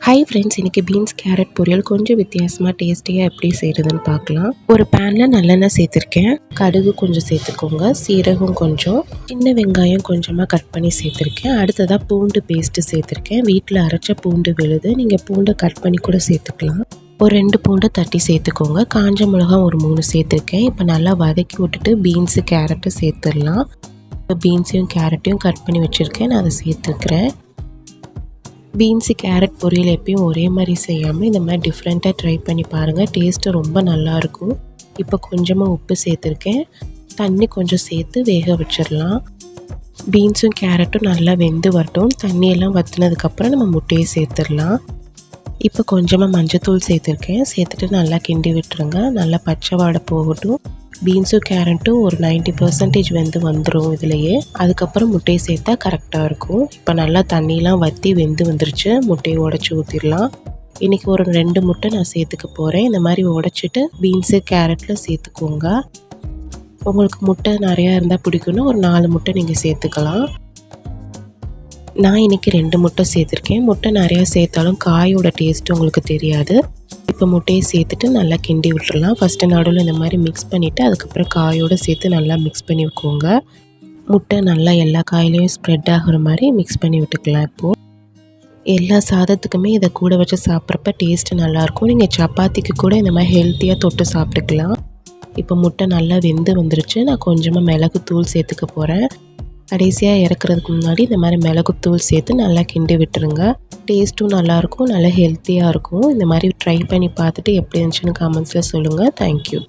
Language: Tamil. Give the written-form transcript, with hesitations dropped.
ஹாய் ஃப்ரெண்ட்ஸ், இன்றைக்கி பீன்ஸ் கேரட் பொரியல் கொஞ்சம் வித்தியாசமாக டேஸ்டியாக எப்படி செய்கிறதுன்னு பார்க்கலாம். ஒரு பேனில் நல்லெண்ணெய் சேர்த்துருக்கேன். கடுகு கொஞ்சம் சேர்த்துக்கோங்க, சீரகம் கொஞ்சம், சின்ன வெங்காயம் கொஞ்சமாக கட் பண்ணி சேர்த்துருக்கேன். அடுத்ததாக பூண்டு பேஸ்ட்டு சேர்த்துருக்கேன். வீட்டில் அரைச்ச பூண்டு விழுது, நீங்கள் பூண்டை கட் பண்ணி கூட சேர்த்துக்கலாம். ஒரு 2 பூண்டை தட்டி சேர்த்துக்கோங்க. காஞ்ச மிளகாய் ஒரு 3 சேர்த்துருக்கேன். இப்போ நல்லா வதக்கி விட்டுட்டு பீன்ஸு கேரட்டு சேர்த்துடலாம். இப்போ பீன்ஸையும் கேரட்டையும் கட் பண்ணி வச்சுருக்கேன், நான் அதை சேர்த்துக்கிறேன். பீன்ஸு கேரட் பொரியல் எப்பயும் ஒரே மாதிரி செய்யாமல் இந்த மாதிரி டிஃப்ரெண்ட்டாக ட்ரை பண்ணி பாருங்கள். டேஸ்ட்டு ரொம்ப நல்லாயிருக்கும். இப்போ கொஞ்சமாக உப்பு சேர்த்துருக்கேன். தண்ணி கொஞ்சம் சேர்த்து வேக வச்சிடலாம். பீன்ஸும் கேரட்டும் நல்லா வெந்து வரட்டும். தண்ணியெல்லாம் வற்றினதுக்கப்புறம் நம்ம முட்டையை சேர்த்துடலாம். இப்போ கொஞ்சமாக மஞ்சத்தூள் சேர்த்துருக்கேன். சேர்த்துட்டு நல்லா கிண்டி விட்டுருங்க. நல்லா பச்சை வாடை போகட்டும். பீன்ஸும் கேரட்டும் ஒரு 90% வெந்து வந்துடும் இதுலையே. அதுக்கப்புறம் முட்டையை சேர்த்தா கரெக்டாக இருக்கும். இப்போ நல்லா தண்ணியெலாம் வற்றி வெந்து வந்துருச்சு. முட்டையை உடச்சி ஊற்றிடலாம். இன்றைக்கி ஒரு 2 முட்டை நான் சேர்த்துக்க போகிறேன். இந்த மாதிரி உடச்சிட்டு பீன்ஸு கேரட்டில் சேர்த்துக்கோங்க. உங்களுக்கு முட்டை நிறையா இருந்தால் பிடிக்குன்னா ஒரு 4 முட்டை நீங்கள் சேர்த்துக்கலாம். நான் இன்றைக்கி 2 முட்டை சேர்த்துருக்கேன். முட்டை நிறையா சேர்த்தாலும் காயோட டேஸ்ட்டு உங்களுக்கு தெரியாது. இப்போ முட்டையை சேர்த்துட்டு நல்லா கிண்டி விட்டுறலாம். ஃபஸ்ட்டு நடுவில் இந்த மாதிரி மிக்ஸ் பண்ணிவிட்டு அதுக்கப்புறம் காயோடு சேர்த்து நல்லா மிக்ஸ் பண்ணி வைக்கோங்க. முட்டை நல்லா எல்லா காயிலையும் ஸ்ப்ரெட் ஆகிற மாதிரி மிக்ஸ் பண்ணி விட்டுக்கலாம். இப்போது எல்லா சாதத்துக்குமே இதை கூட வச்சு சாப்பிட்றப்ப டேஸ்ட்டு நல்லாயிருக்கும். நீங்கள் சப்பாத்திக்கு கூட இந்த மாதிரி ஹெல்த்தியாக தொட்டு சாப்பிட்டுக்கலாம். இப்போ முட்டை நல்லா வெந்து வந்துருச்சு. நான் கொஞ்சமாக மிளகுத்தூள் சேர்த்துக்க போகிறேன். கடைசியாக இறக்குறதுக்கு முன்னாடி இந்த மாதிரி மிளகுத்தூள் சேர்த்து நல்லா கிண்டி விட்டுருங்க. டேஸ்ட்டும் நல்லாயிருக்கும், நல்லா ஹெல்த்தியாக இருக்கும். இந்த மாதிரி ட்ரை பண்ணி பார்த்துட்டு எப்படி இருந்துச்சுன்னு கமெண்ட்ஸில் சொல்லுங்கள். தேங்க்யூ.